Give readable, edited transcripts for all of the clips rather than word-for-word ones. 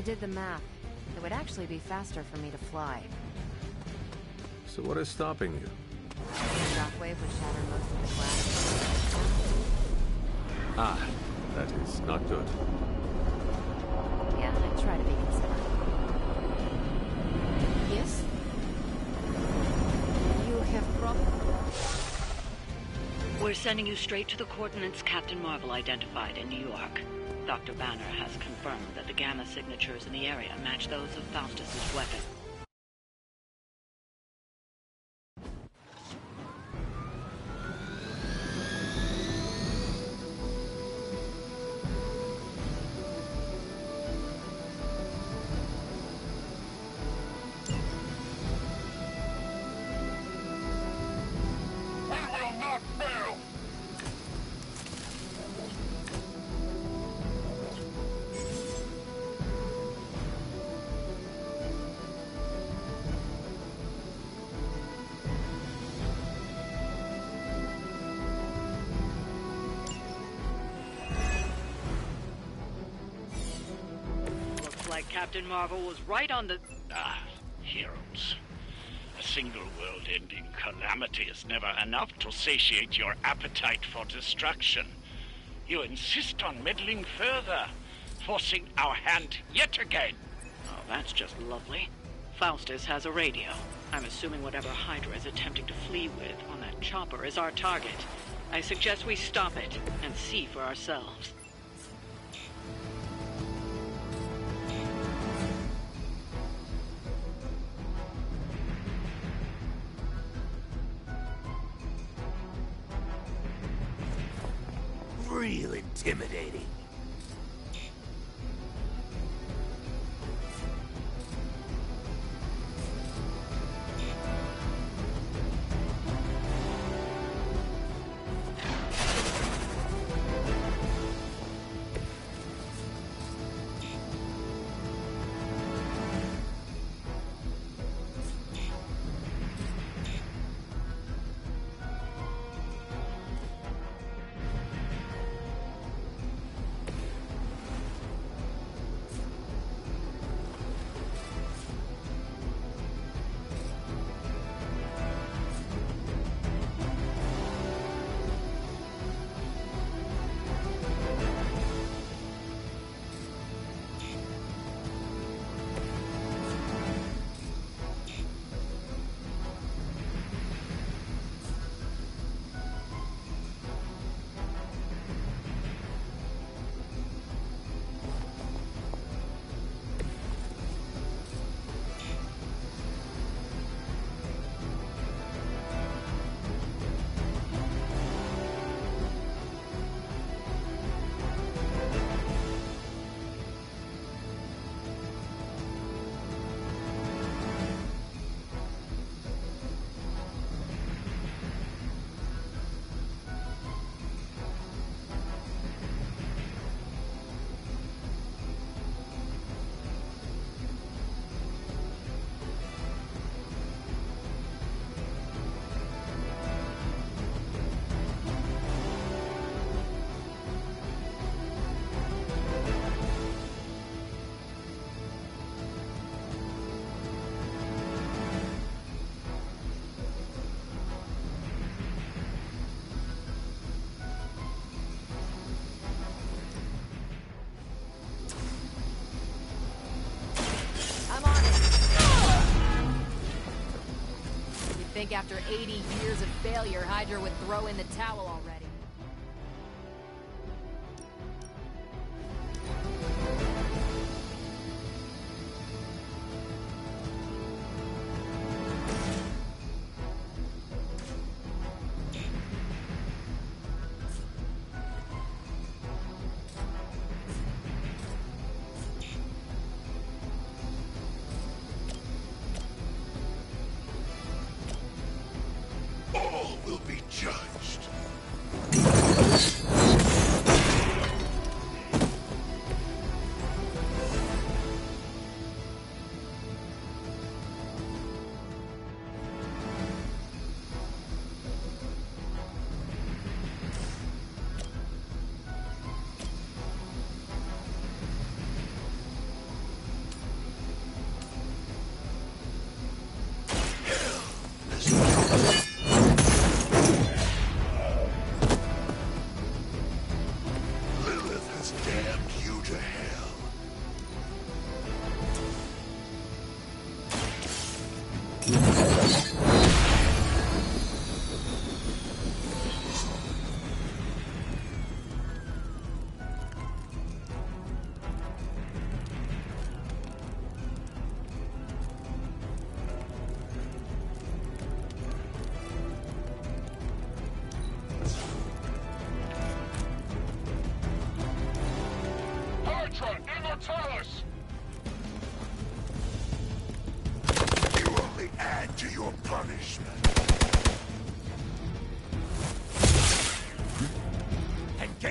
did the math. It would actually be faster for me to fly. So what is stopping you? The shockwave would shatter most of the glass. Ah, that is not good. Yeah, I try to be considerate. Yes? You have problem? We're sending you straight to the coordinates Captain Marvel identified in New York. Dr. Banner has confirmed that the gamma signatures in the area match those of Faustus's weapon. Like Captain Marvel was right on the... Heroes. A single world-ending calamity is never enough to satiate your appetite for destruction. You insist on meddling further, forcing our hand yet again. Oh, that's just lovely. Faustus has a radio. I'm assuming whatever Hydra is attempting to flee with on that chopper is our target. I suggest we stop it and see for ourselves. Real intimidating. I think after 80 years of failure, Hydra would throw in the towel already. All will be judged.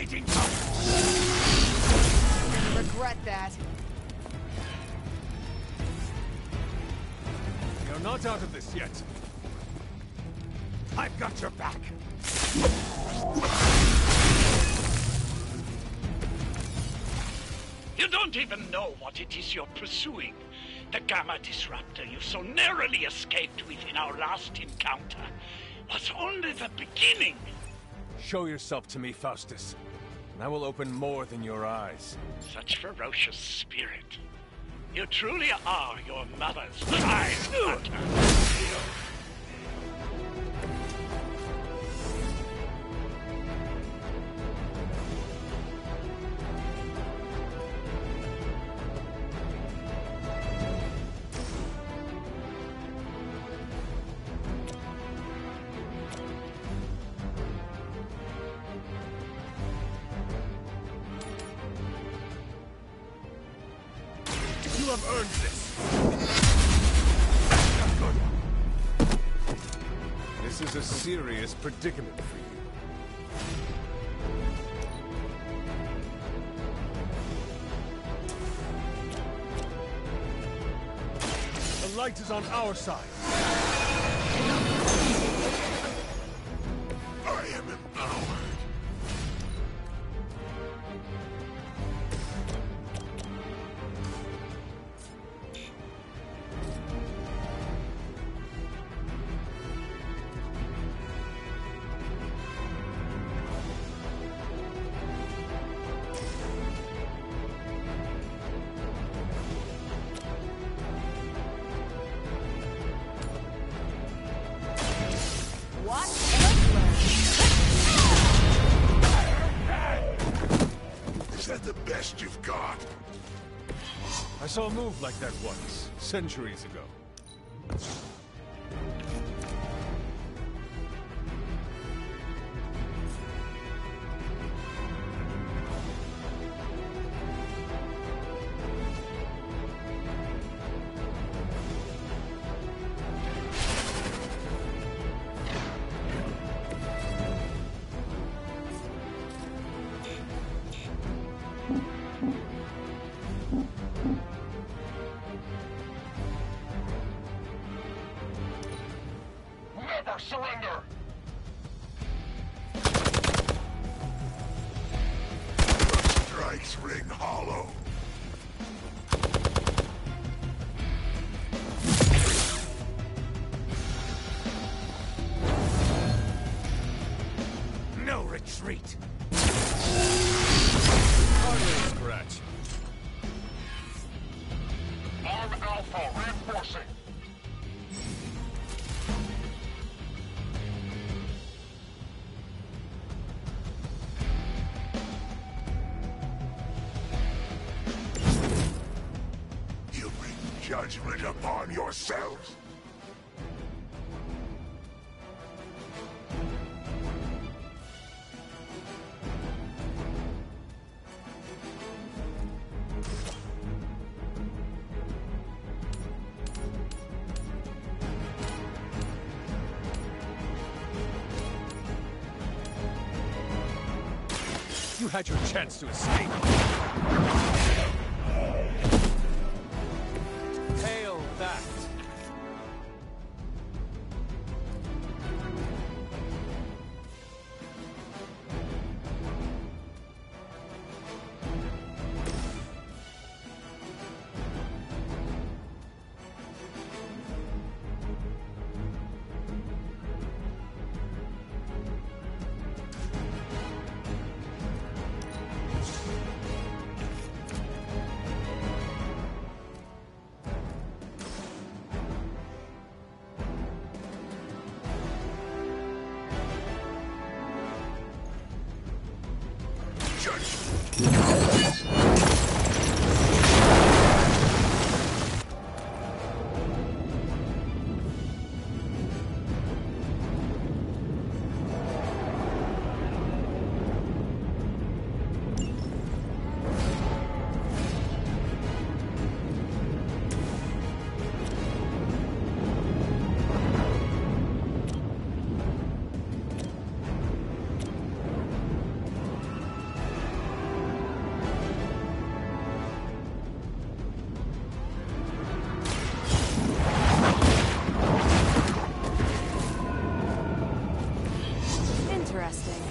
waiting for. Regret that. You're not out of this yet. I've got your back. You don't even know what it is you're pursuing. The Gamma Disruptor you so narrowly escaped with in our last encounter was only the beginning. Show yourself to me, Faustus, and I will open more than your eyes. Such ferocious spirit. You truly are your mother's prize hunter. You have earned this. This is a serious predicament for you. The light is on our side. I am empowered. What? Is that the best you've got? I saw a move like that once, centuries ago. Never surrender! The strikes ring hollow. No retreat! Hardly a scratch. Arm Alpha reinforcing. You bring judgment upon yourselves. You had your chance to escape. Hail that! Interesting.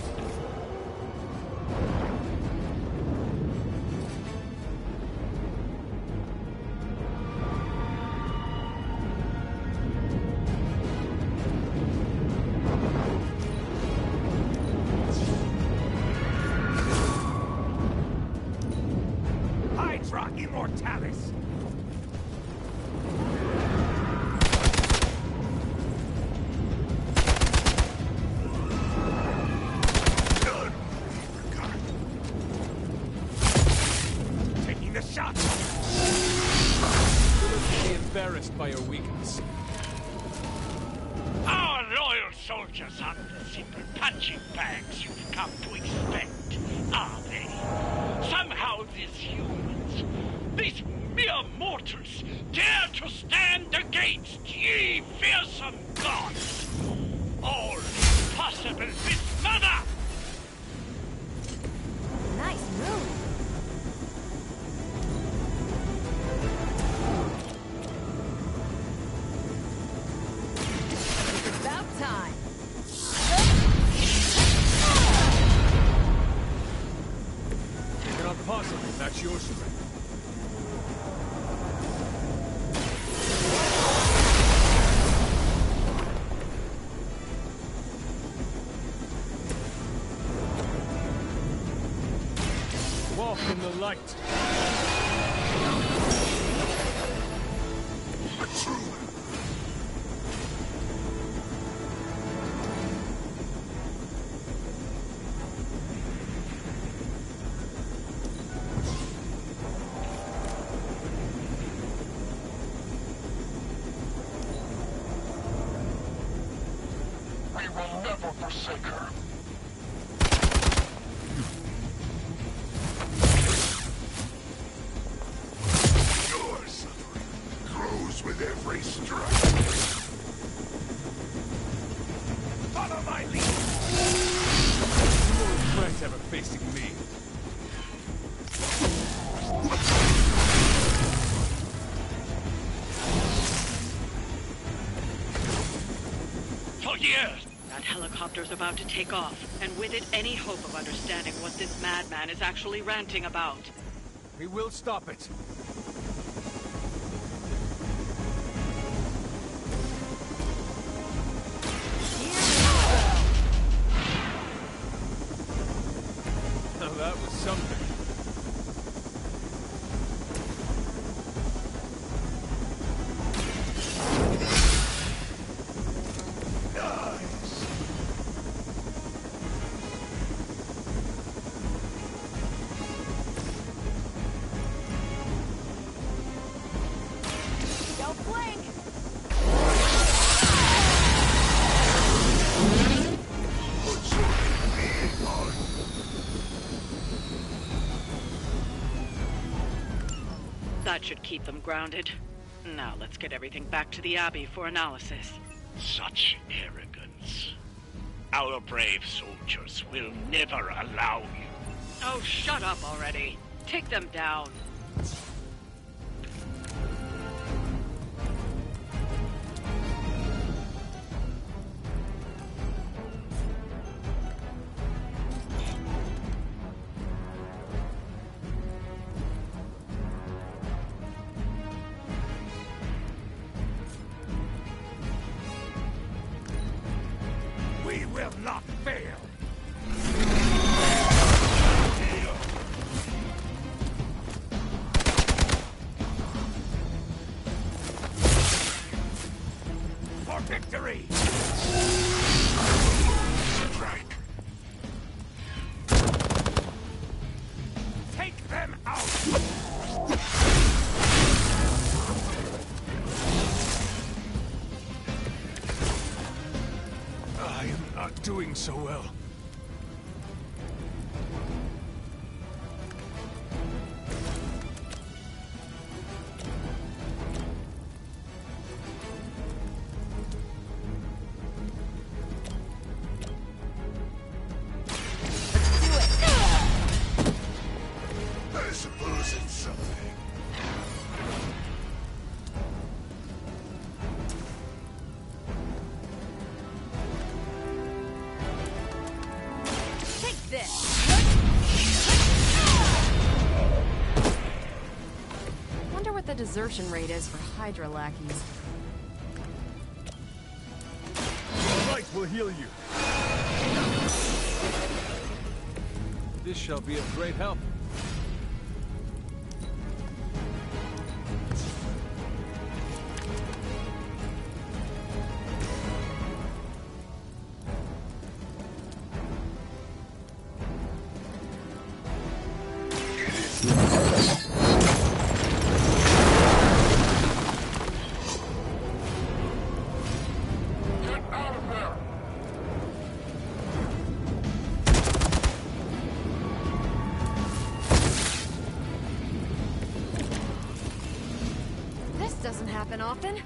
Hydra Immortalis! Taking the shot! You look to be embarrassed by your weakness. Our loyal soldiers aren't the simple punching bags you've come to expect, are they? Somehow these humans, these mere mortals, dare to stand against ye fearsome gods! All possible with mother! Nice move. It's about time. You cannot possibly match your strength. Walk in the light. We will never forsake her. Your suffering grows with every strike. Follow my lead! You won't regret ever facing me. For years, That helicopter's about to take off, and with it any hope of understanding what this madman is actually ranting about. We will stop it. Now that was something. Don't blink. What's your name on? That should keep them grounded. Now let's get everything back to the Abbey for analysis. such arrogance. Our brave soldiers will never allow you. Oh, shut up already. Take them down. We will not fail! For victory! Strike. Take them out! I am not doing so well. I suppose it's something. desertion rate is for Hydra lackeys. All right, we'll heal you. This shall be of great help. Doesn't happen often.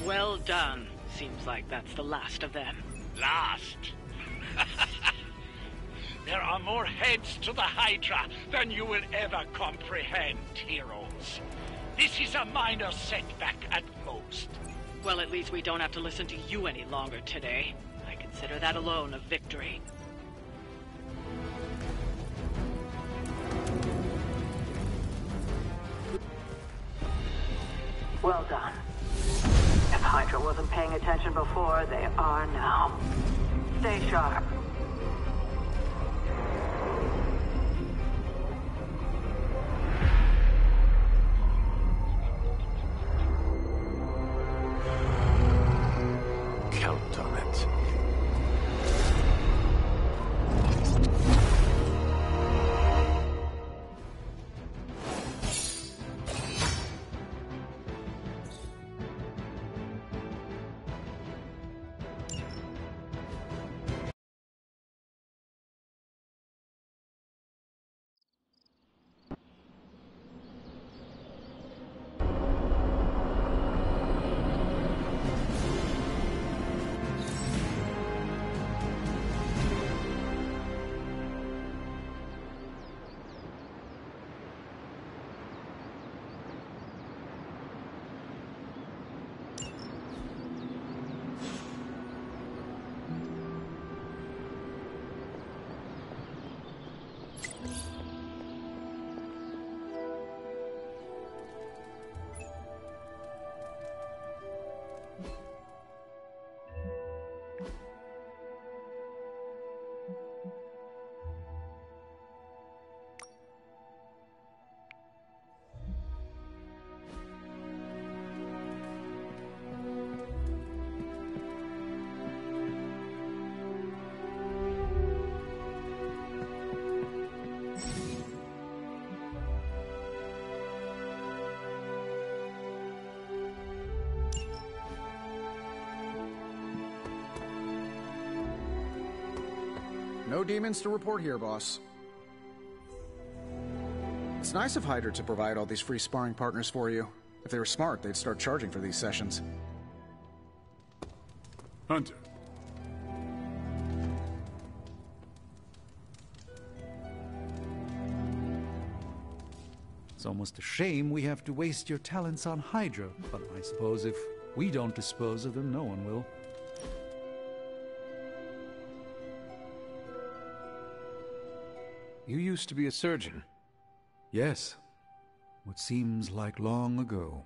Well done. Seems like that's the last of them. Last? There are more heads to the Hydra than you will ever comprehend, heroes. This is a minor setback at most. Well, at least we don't have to listen to you any longer today. I consider that alone a victory. Well done. If Hydra wasn't paying attention before, they are now. Stay sharp. Count on it. No demons to report here, boss. It's nice of Hydra to provide all these free sparring partners for you. If they were smart, they'd start charging for these sessions. Hunter. It's almost a shame we have to waste your talents on Hydra, but I suppose if we don't dispose of them, no one will. You used to be a surgeon. Yes. What seems like long ago.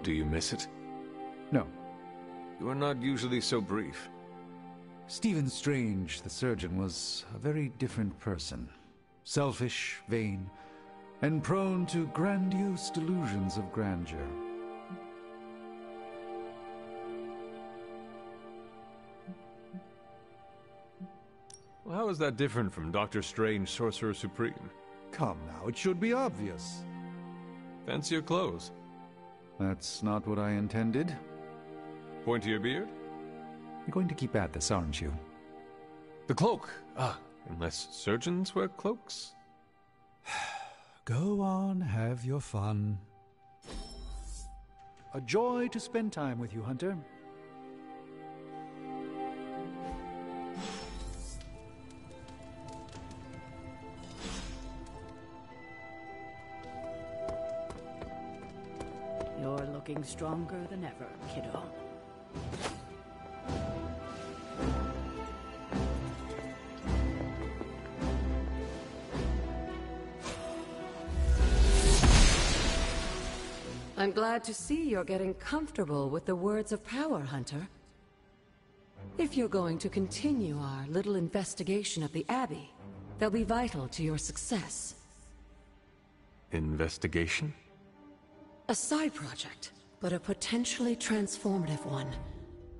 Do you miss it? No. You are not usually so brief. Stephen Strange, the surgeon, was a very different person. Selfish, vain, and prone to grandiose delusions of grandeur. Well, how is that different from Doctor Strange, Sorcerer Supreme? Come now, it should be obvious. Fancier clothes. That's not what I intended. Point to your beard? You're going to keep at this, aren't you? The cloak! Ah, unless surgeons wear cloaks? Go on, have your fun. A joy to spend time with you, Hunter. You're looking stronger than ever, kiddo. I'm glad to see you're getting comfortable with the words of power, Hunter. If you're going to continue our little investigation of the Abbey, they'll be vital to your success. Investigation? A side project, but a potentially transformative one.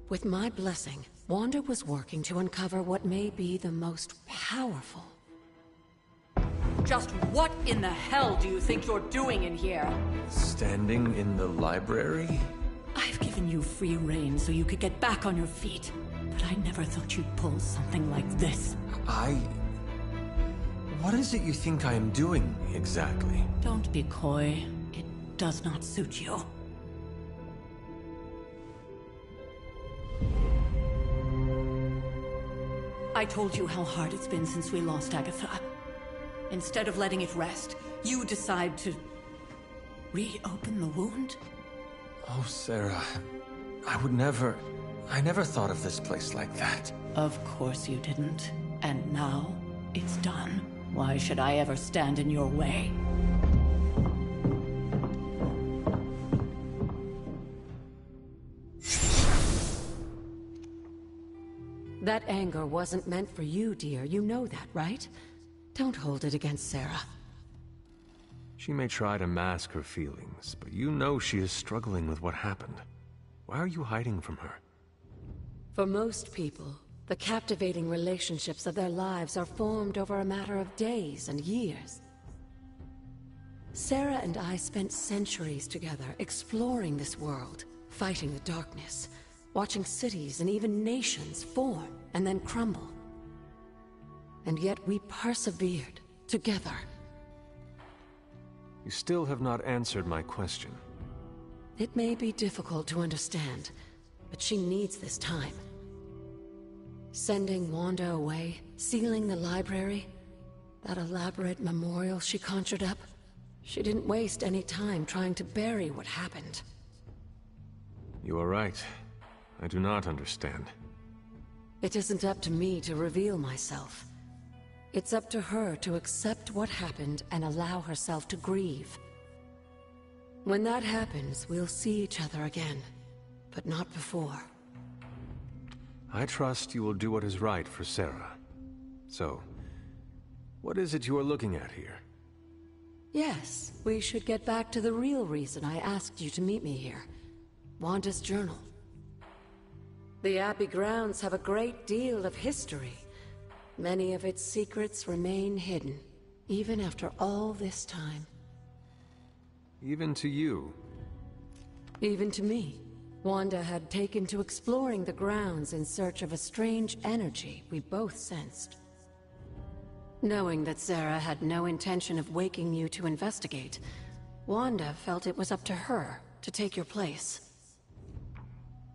With my blessing, Wanda was working to uncover what may be the most powerful. Just what in the hell do you think you're doing in here? Standing in the library? I've given you free rein so you could get back on your feet, but I never thought you'd pull something like this. What is it you think I am doing, exactly? Don't be coy. It does not suit you. I told you how hard it's been since we lost Agatha. Instead of letting it rest, you decide to reopen the wound? Oh, Sarah, I never thought of this place like that. Of course you didn't. And now, it's done. Why should I ever stand in your way? That anger wasn't meant for you, dear. You know that, right? Don't hold it against Sarah. She may try to mask her feelings, but you know she is struggling with what happened. Why are you hiding from her? For most people, the captivating relationships of their lives are formed over a matter of days and years. Sarah and I spent centuries together exploring this world, fighting the darkness, watching cities and even nations form and then crumble. And yet we persevered, together. You still have not answered my question. It may be difficult to understand, but she needs this time. Sending Wanda away, sealing the library, that elaborate memorial she conjured up, she didn't waste any time trying to bury what happened. You are right. I do not understand. It isn't up to me to reveal myself. It's up to her to accept what happened and allow herself to grieve. When that happens, we'll see each other again, but not before. I trust you will do what is right for Sarah. So, what is it you are looking at here? Yes, we should get back to the real reason I asked you to meet me here. Wanda's journal. The Abbey grounds have a great deal of history. Many of its secrets remain hidden, even after all this time. Even to you? Even to me. Wanda had taken to exploring the grounds in search of a strange energy we both sensed. Knowing that Sarah had no intention of waking you to investigate, Wanda felt it was up to her to take your place.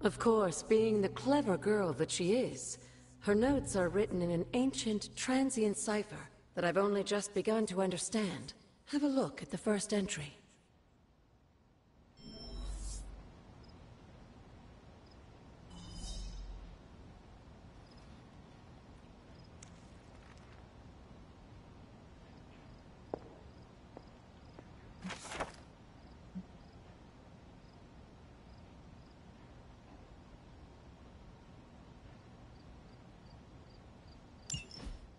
Of course, being the clever girl that she is, her notes are written in an ancient, transient cipher that I've only just begun to understand. Have a look at the first entry.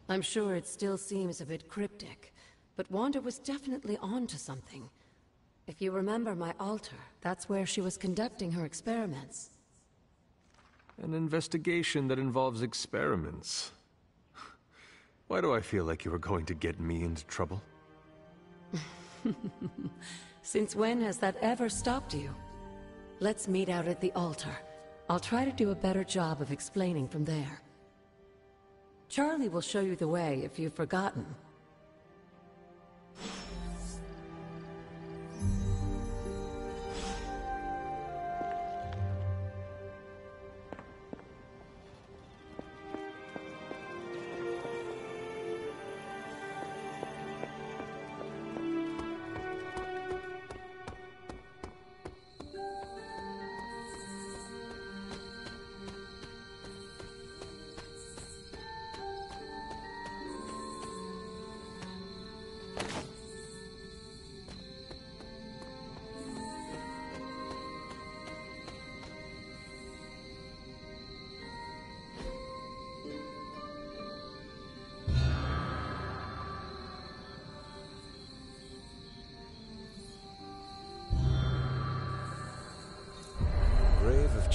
I'm sure it still seems a bit cryptic, but Wanda was definitely onto something. If you remember my altar, that's where she was conducting her experiments. An investigation that involves experiments. Why do I feel like you are going to get me into trouble? Since when has that ever stopped you? Let's meet out at the altar. I'll try to do a better job of explaining from there. Charlie will show you the way if you've forgotten.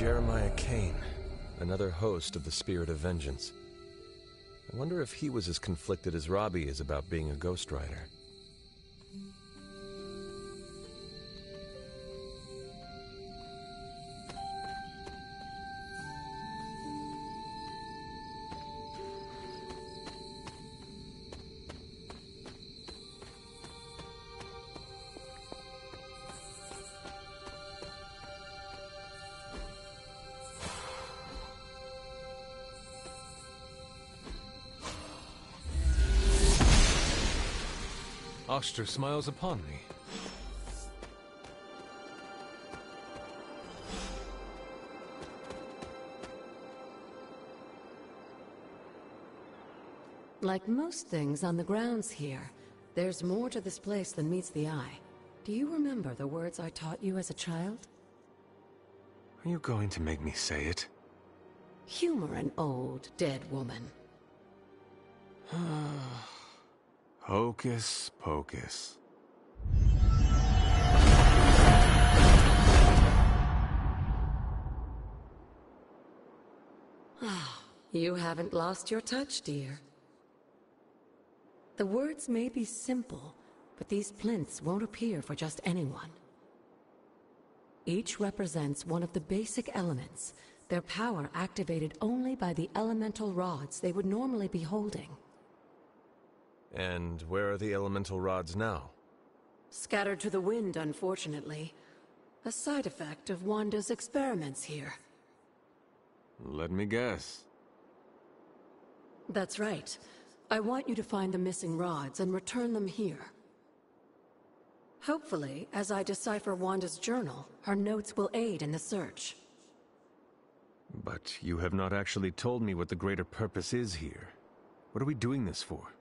Jeremiah Kane, another host of the Spirit of Vengeance. I wonder if he was as conflicted as Robbie is about being a Ghost Rider. Oster smiles upon me. Like most things on the grounds here, there's more to this place than meets the eye. Do you remember the words I taught you as a child? Are you going to make me say it? Humor an old, dead woman. Hocus pocus. You haven't lost your touch, dear. The words may be simple, but these plinths won't appear for just anyone. Each represents one of the basic elements, their power activated only by the elemental rods they would normally be holding. And where are the elemental rods now? Scattered to the wind, unfortunately. A side effect of Wanda's experiments here. Let me guess. That's right. I want you to find the missing rods and return them here. Hopefully, as I decipher Wanda's journal, her notes will aid in the search. But you have not actually told me what the greater purpose is here. What are we doing this for?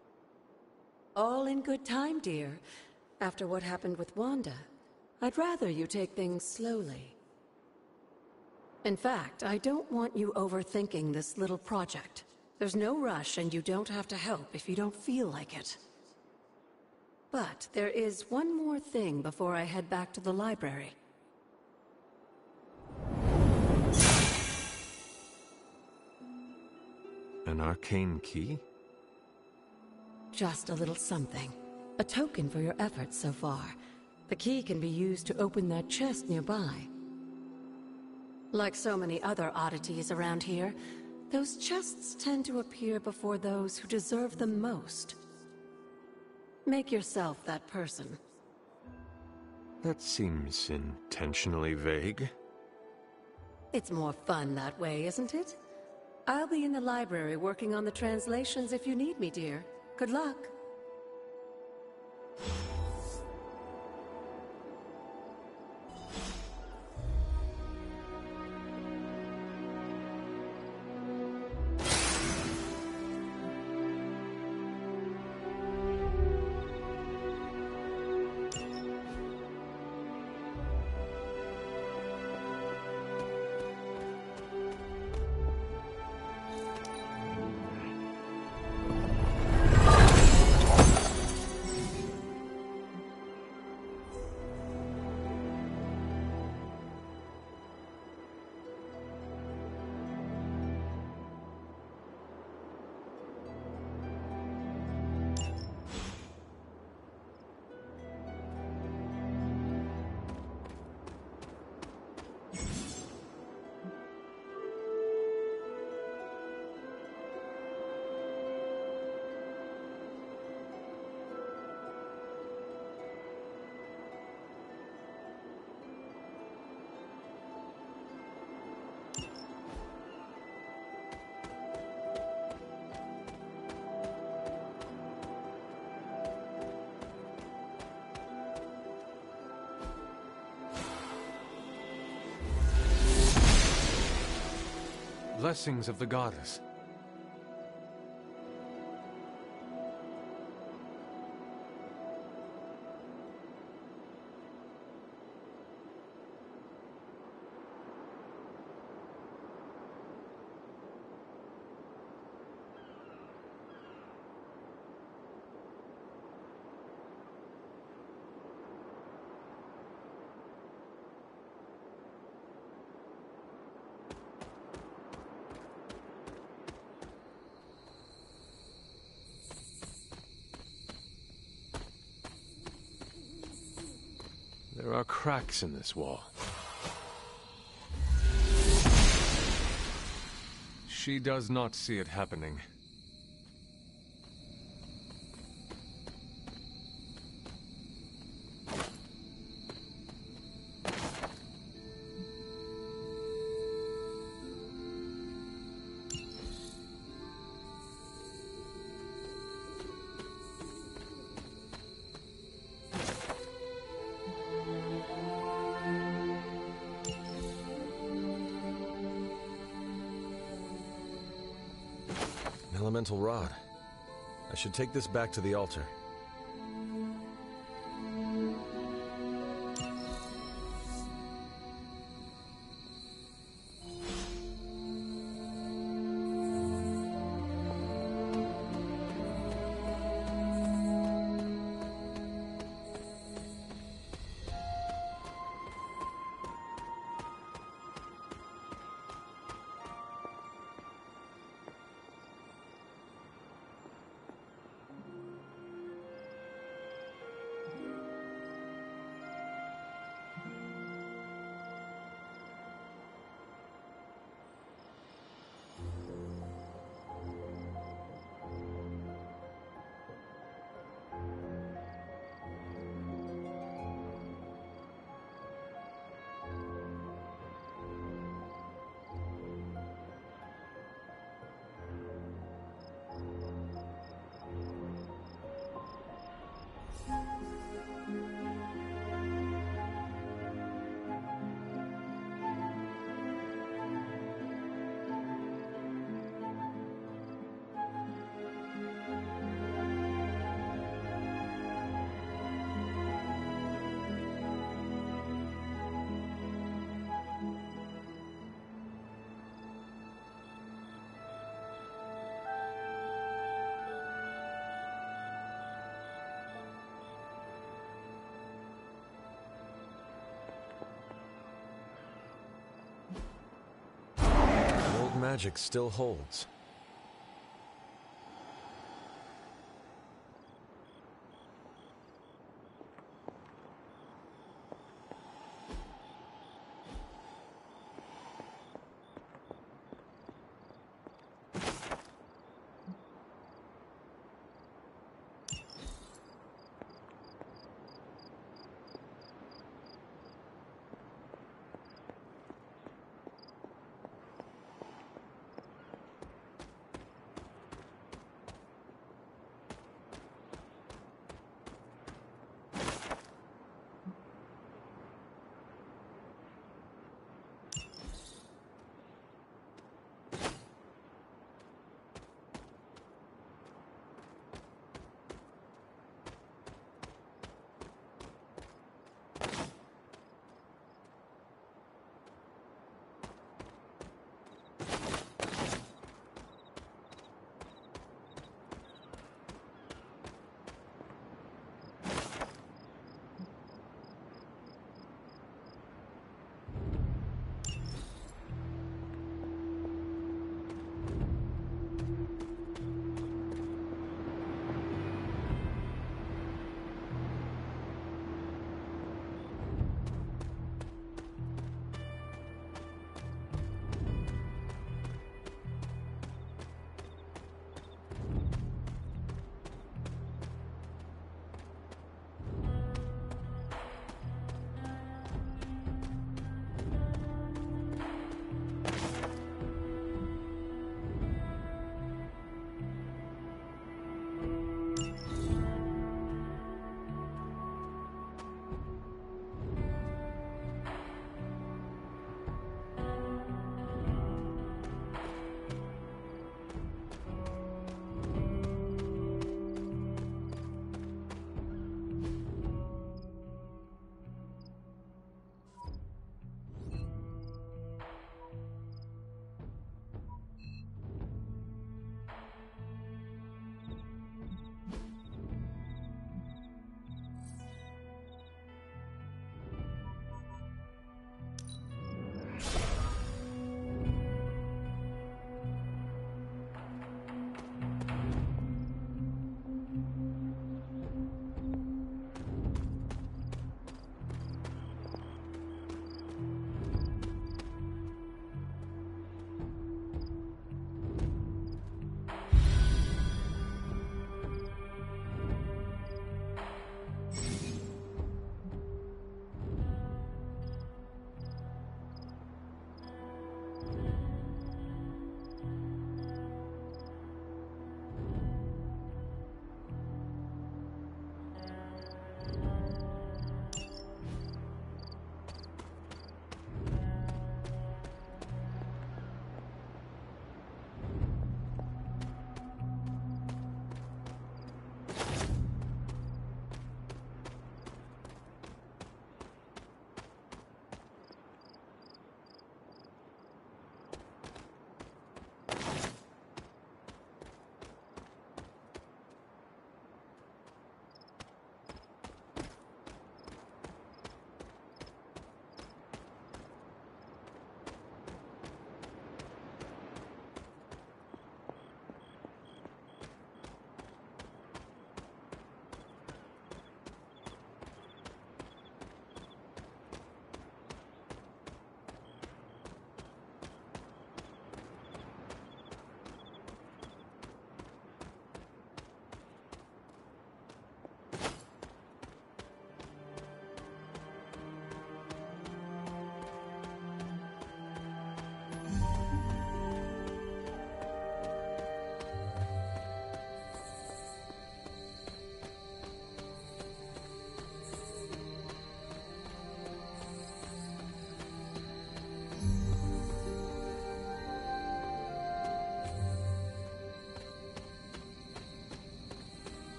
All in good time, dear. After what happened with Wanda, I'd rather you take things slowly. In fact, I don't want you overthinking this little project. There's no rush, and you don't have to help if you don't feel like it. But there is one more thing before I head back to the library. An arcane key? Just a little something. A token for your efforts so far. The key can be used to open that chest nearby. Like so many other oddities around here, those chests tend to appear before those who deserve them most. Make yourself that person. That seems intentionally vague. It's more fun that way, isn't it? I'll be in the library working on the translations if you need me, dear. Good luck. blessings of the goddess. There are cracks in this wall. She does not see it happening. Elemental rod. I should take this back to the altar. Magic still holds.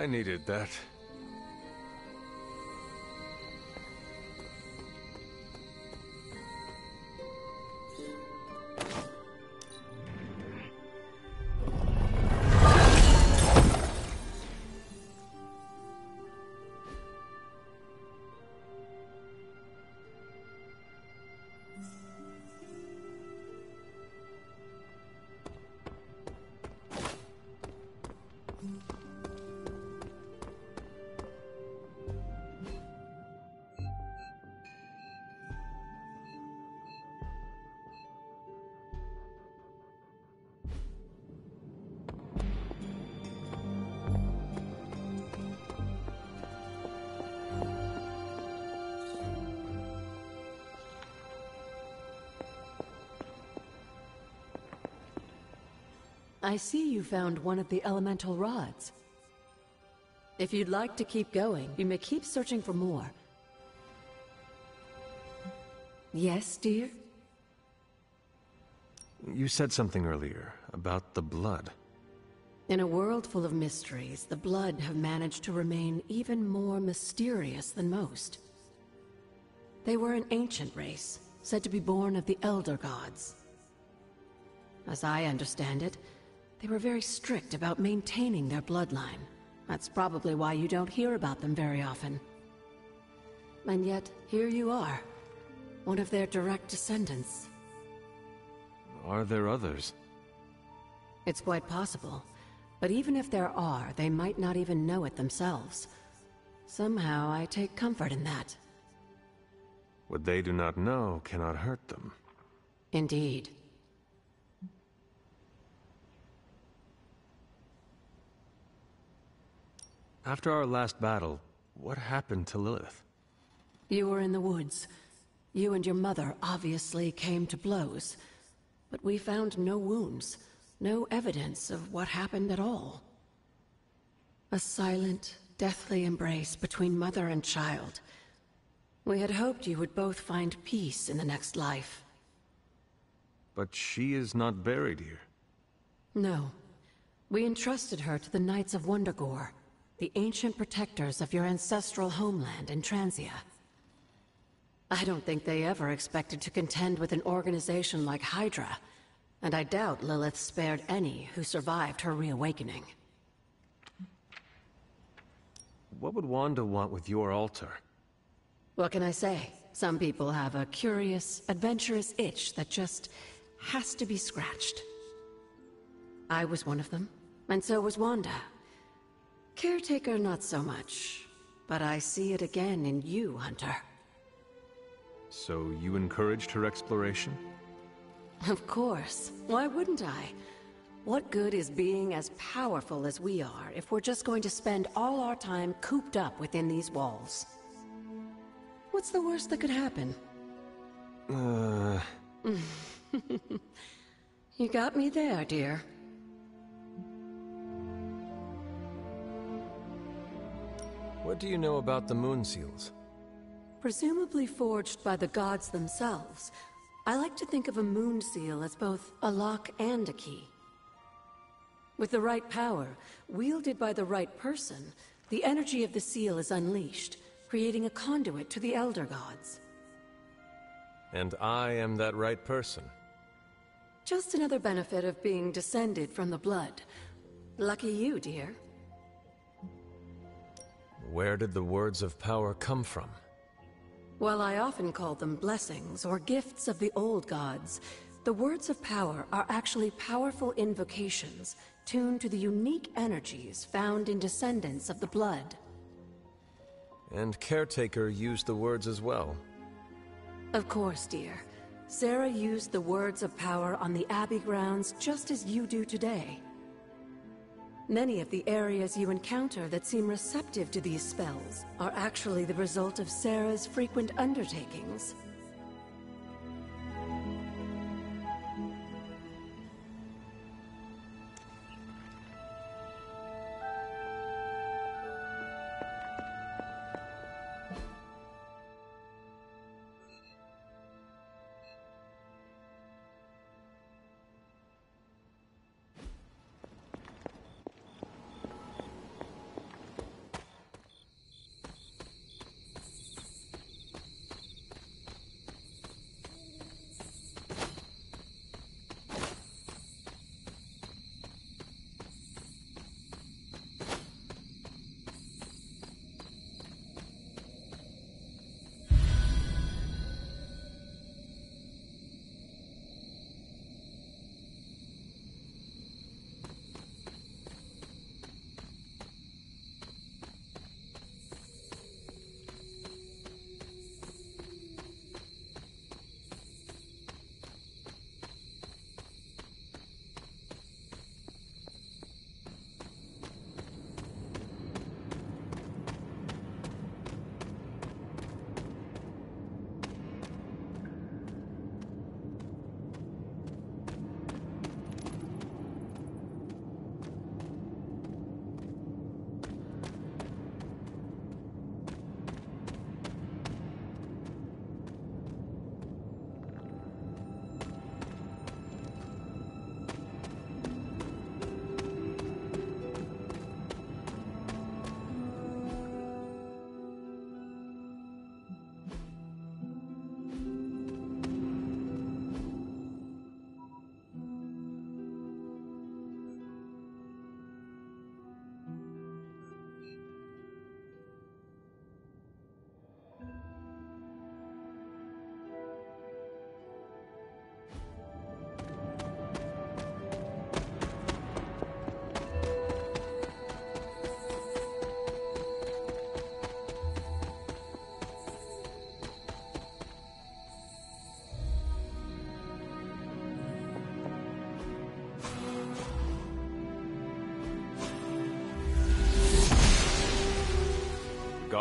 I needed that. I see you found one of the elemental rods. If you'd like to keep going, you may keep searching for more. Yes, dear? You said something earlier about the blood. In a world full of mysteries, the blood have managed to remain even more mysterious than most. They were an ancient race, said to be born of the Elder Gods. As I understand it, they were very strict about maintaining their bloodline. That's probably why you don't hear about them very often. And yet, here you are, one of their direct descendants. Are there others? It's quite possible. But even if there are, they might not even know it themselves. Somehow, I take comfort in that. What they do not know cannot hurt them. Indeed. After our last battle, what happened to Lilith? You were in the woods. You and your mother obviously came to blows. But we found no wounds, no evidence of what happened at all. A silent, deathly embrace between mother and child. We had hoped you would both find peace in the next life. But she is not buried here. No. We entrusted her to the Knights of Wundagore, the ancient protectors of your ancestral homeland in Transia. I don't think they ever expected to contend with an organization like Hydra, and I doubt Lilith spared any who survived her reawakening. What would Wanda want with your altar? What can I say? Some people have a curious, adventurous itch that just has to be scratched. I was one of them, and so was Wanda. Caretaker, not so much. But I see it again in you, Hunter. So you encouraged her exploration? Of course. Why wouldn't I? What good is being as powerful as we are if we're just going to spend all our time cooped up within these walls? What's the worst that could happen? You got me there, dear. What do you know about the moon seals? Presumably forged by the gods themselves, I like to think of a moon seal as both a lock and a key. With the right power, wielded by the right person, the energy of the seal is unleashed, creating a conduit to the Elder Gods. And I am that right person. Just another benefit of being descended from the blood. Lucky you, dear. Where did the words of power come from? While I often call them blessings or gifts of the old gods, the words of power are actually powerful invocations tuned to the unique energies found in descendants of the blood. And Caretaker used the words as well. Of course, dear. Sarah used the words of power on the Abbey grounds just as you do today. Many of the areas you encounter that seem receptive to these spells are actually the result of Sarah's frequent undertakings.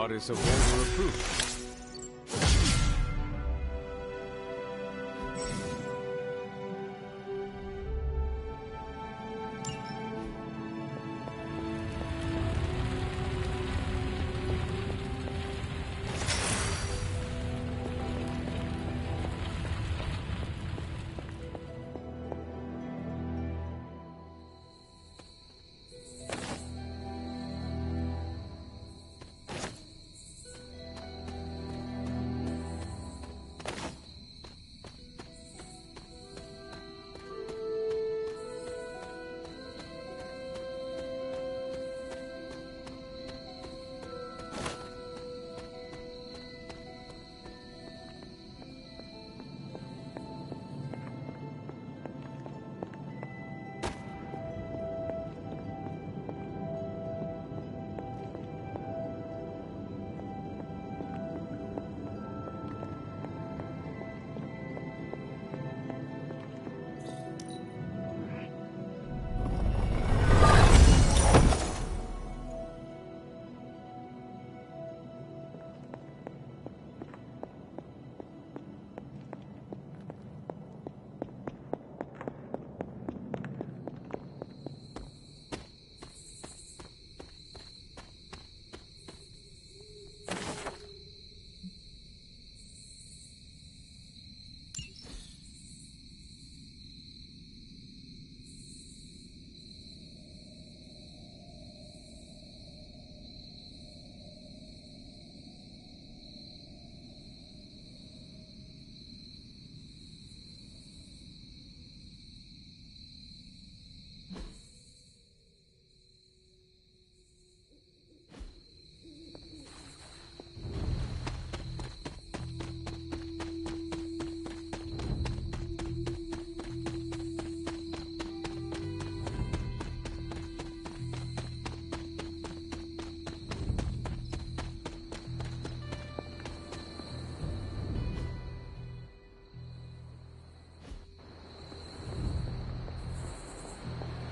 goddess of order approved.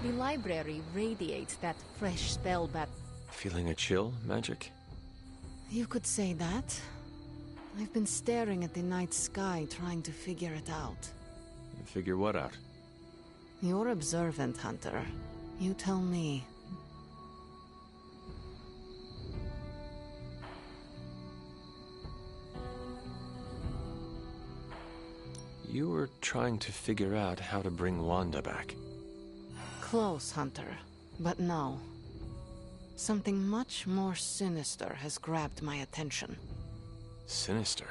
The library radiates that fresh spell bat. Feeling a chill, Magic? You could say that. I've been staring at the night sky trying to figure it out. Figure what out? You're observant, Hunter. You tell me. You were trying to figure out how to bring Wanda back. Close, Hunter. But no. Something much more sinister has grabbed my attention. Sinister?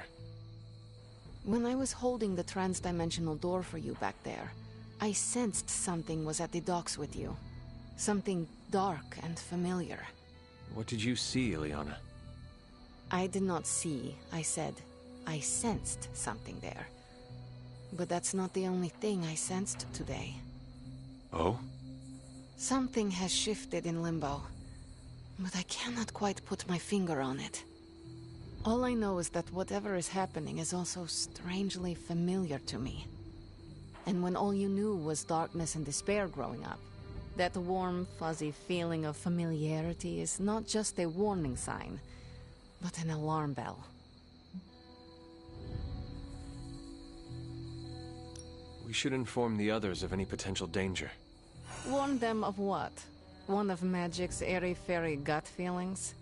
When I was holding the trans-dimensional door for you back there, I sensed something was at the docks with you. Something dark and familiar. What did you see, Ileana? I did not see, I said. I sensed something there. But that's not the only thing I sensed today. Oh? Something has shifted in Limbo, but I cannot quite put my finger on it. All I know is that whatever is happening is also strangely familiar to me. And when all you knew was darkness and despair growing up, that warm, fuzzy feeling of familiarity is not just a warning sign, but an alarm bell. We should inform the others of any potential danger. Warn them of what? One of Magic's airy-fairy gut feelings?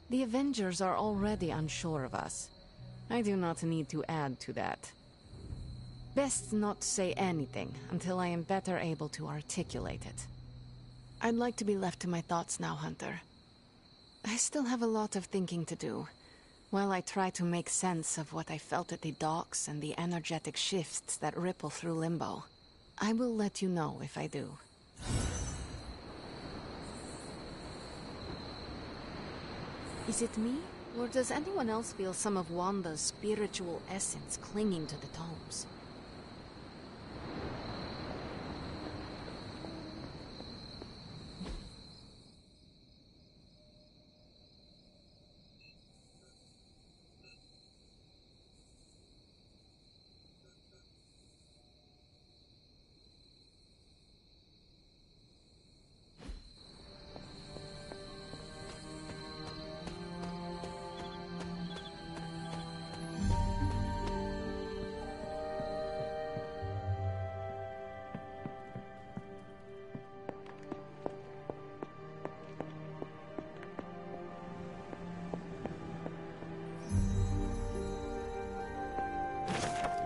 The Avengers are already unsure of us. I do not need to add to that. Best not say anything until I am better able to articulate it. I'd like to be left to my thoughts now, Hunter. I still have a lot of thinking to do, while I try to make sense of what I felt at the docks and the energetic shifts that ripple through Limbo. I will let you know if I do. Is it me? Or does anyone else feel some of Wanda's spiritual essence clinging to the tomes?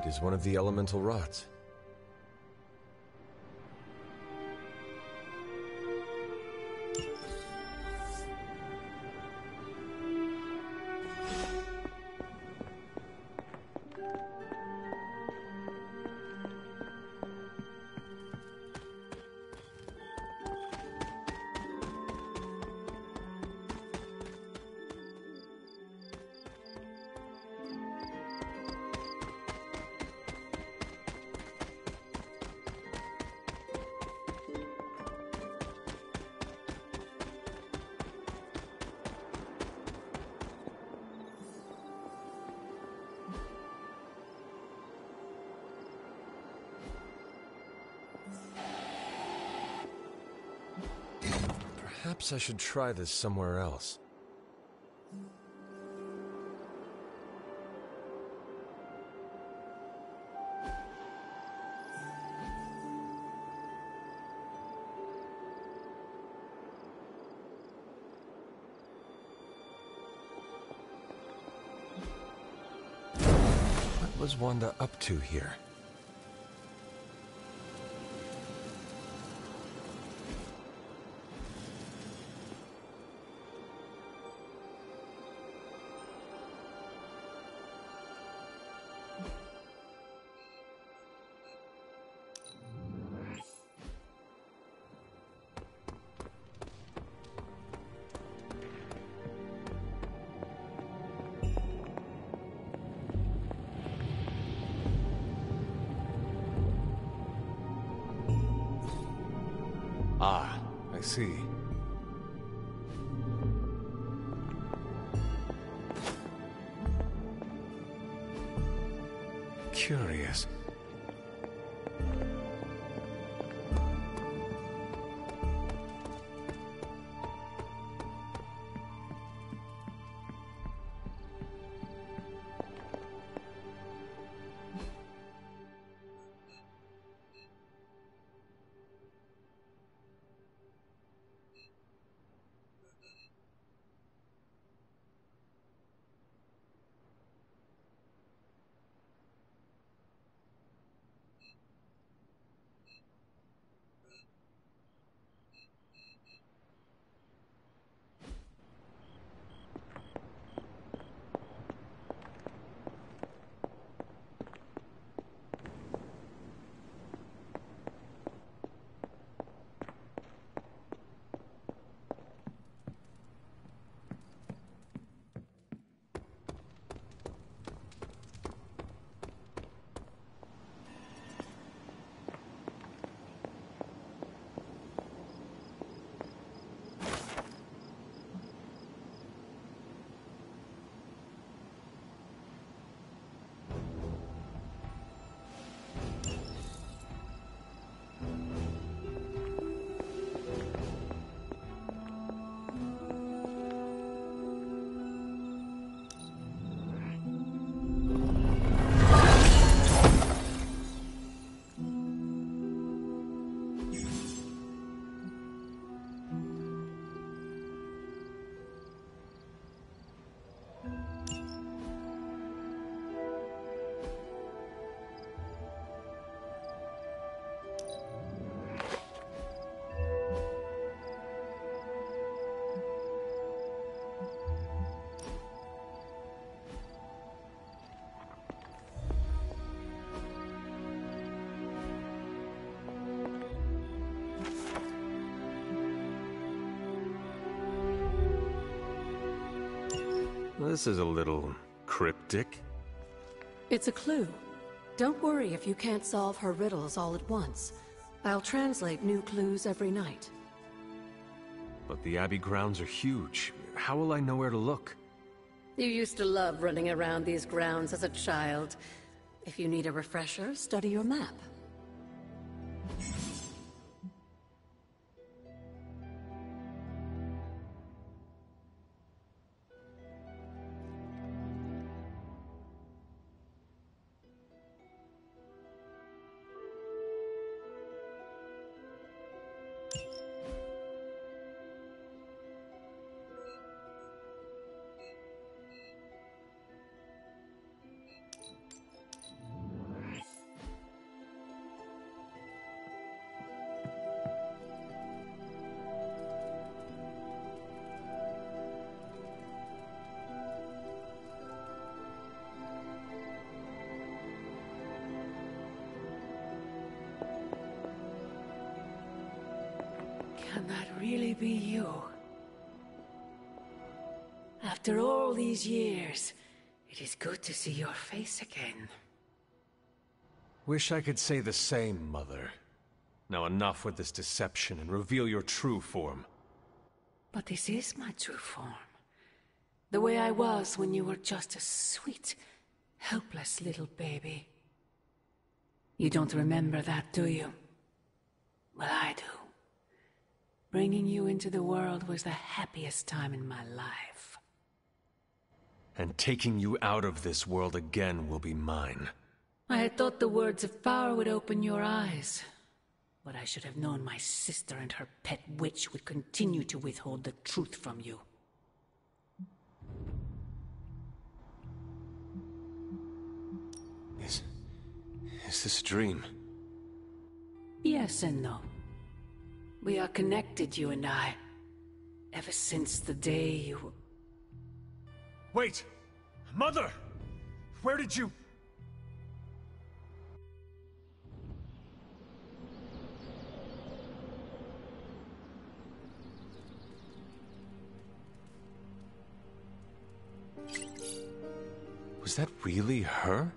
is one of the elemental rods. Perhaps I should try this somewhere else. What was Wanda up to here? Ah, I see. Curious. This is a little cryptic. It's a clue. Don't worry if you can't solve her riddles all at once. I'll translate new clues every night. But the Abbey grounds are huge. How will I know where to look? You used to love running around these grounds as a child. If you need a refresher, study your map. Can that really be you? After all these years, it is good to see your face again. Wish I could say the same, Mother. Now enough with this deception and reveal your true form. But this is my true form. The way I was when you were just a sweet, helpless little baby. You don't remember that, do you? Well, I do. Bringing you into the world was the happiest time in my life. And taking you out of this world again will be mine. I had thought the words of power would open your eyes. But I should have known my sister and her pet witch would continue to withhold the truth from you. Is this a dream? Yes and no. We are connected, you and I. Ever since the day you... Wait! Mother! Where did you... Was that really her?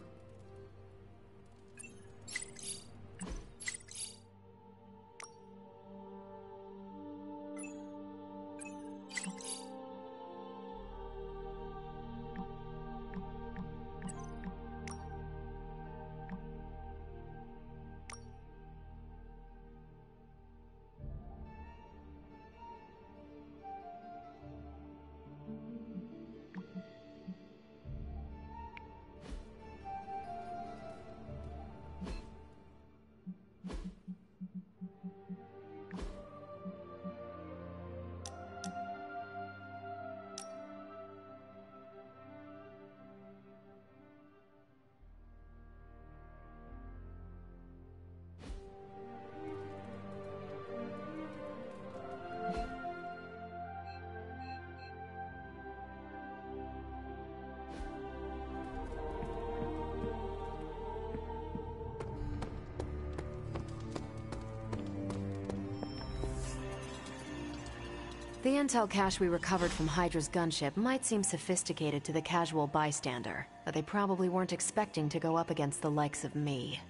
The intel cache we recovered from Hydra's gunship might seem sophisticated to the casual bystander, but they probably weren't expecting to go up against the likes of me.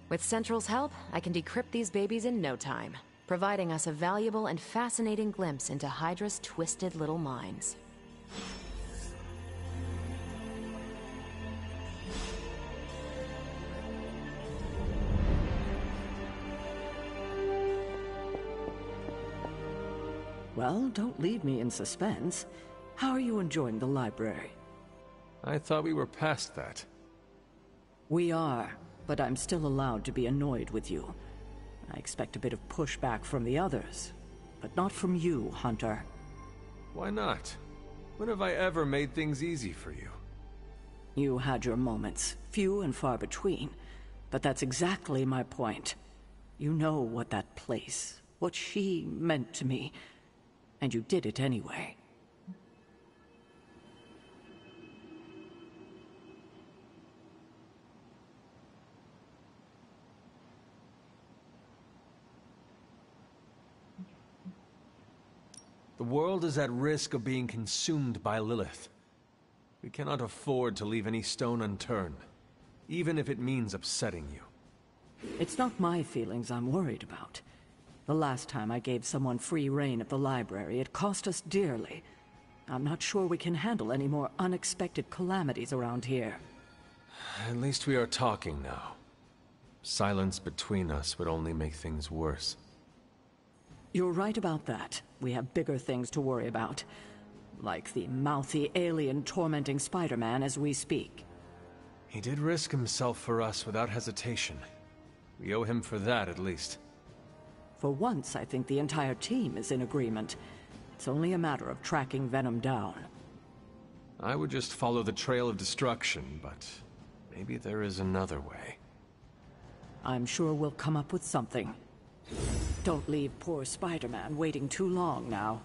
With Central's help, I can decrypt these babies in no time, providing us a valuable and fascinating glimpse into Hydra's twisted little minds. Well, don't leave me in suspense. How are you enjoying the library? I thought we were past that. We are, but I'm still allowed to be annoyed with you. I expect a bit of pushback from the others, but not from you, Hunter. Why not? When have I ever made things easy for you? You had your moments, few and far between, but that's exactly my point. You know what that place, what she meant to me, and you did it anyway. The world is at risk of being consumed by Lilith. We cannot afford to leave any stone unturned, even if it means upsetting you. It's not my feelings I'm worried about. The last time I gave someone free rein of the library, it cost us dearly. I'm not sure we can handle any more unexpected calamities around here. At least we are talking now. Silence between us would only make things worse. You're right about that. We have bigger things to worry about. Like the mouthy alien tormenting Spider-Man as we speak. He did risk himself for us without hesitation. We owe him for that, at least. For once, I think the entire team is in agreement. It's only a matter of tracking Venom down. I would just follow the trail of destruction, but maybe there is another way. I'm sure we'll come up with something. Don't leave poor Spider-Man waiting too long now.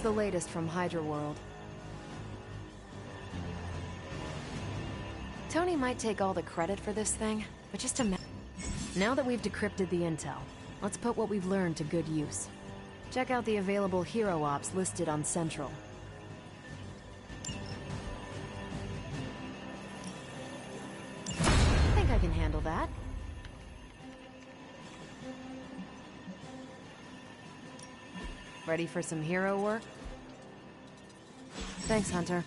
the latest from Hydra World. Tony might take all the credit for this thing, but just imagine. Now that we've decrypted the intel, let's put what we've learned to good use. Check out the available hero ops listed on Central. I think I can handle that. Ready for some hero work? Thanks, Hunter.